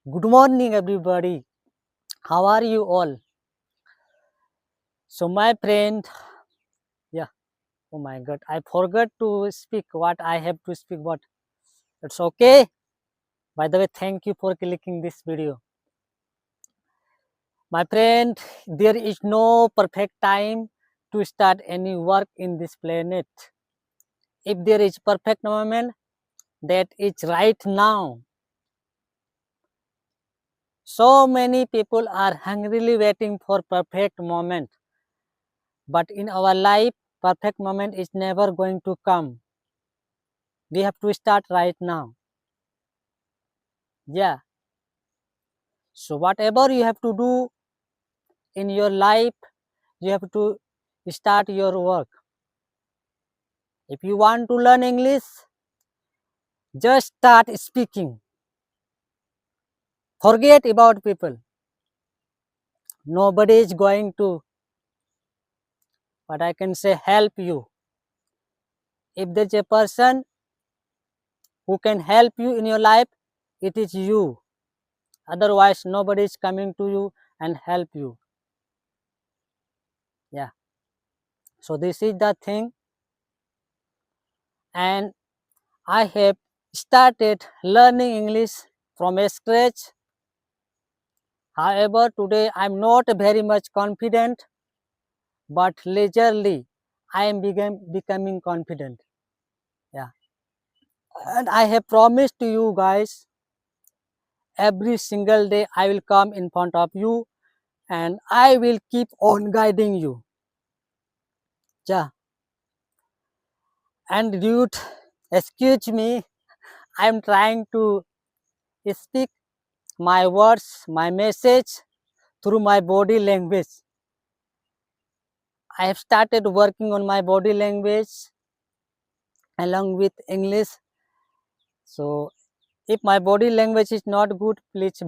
Good morning, everybody. How are you all? So, my friend, yeah, oh my god, I forgot to speak what I have to speak, but it's okay. By the way, thank you for clicking this video. My friend, there is no perfect time to start any work in this planet. If there is perfect moment, that is right now. So many people are hungrily waiting for perfect moment. But in our life, perfect moment is never going to come. We have to start right now. Yeah. So whatever you have to do in your life, you have to start your work. If you want to learn English, just start speaking. Forget about people. Nobody is going to, but I can say, help you. If there's a person who can help you in your life, it is you. Otherwise, nobody is coming to you and help you. Yeah. So this is the thing. And I have started learning English from scratch. However, today I am not very much confident, but leisurely I am becoming confident. Yeah. And I have promised to you guys every single day I will come in front of you and I will keep on guiding you. Yeah. And dude, excuse me, I am trying to speak my words, my message through my body language. I have started working on my body language along with English. So if my body language is not good, please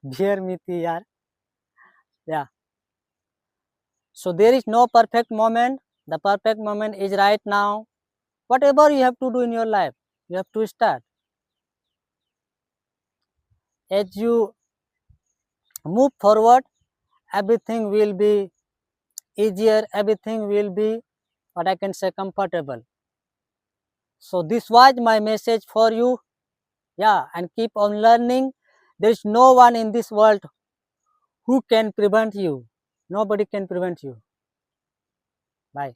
bear with me, yaar. Yeah. So there is no perfect moment. The perfect moment is right now. Whatever you have to do in your life, you have to start. As you move forward, everything will be easier. Everything will be, what I can say, comfortable. So this was my message for you. Yeah, and keep on learning. There is no one in this world who can prevent you. Nobody can prevent you. Bye.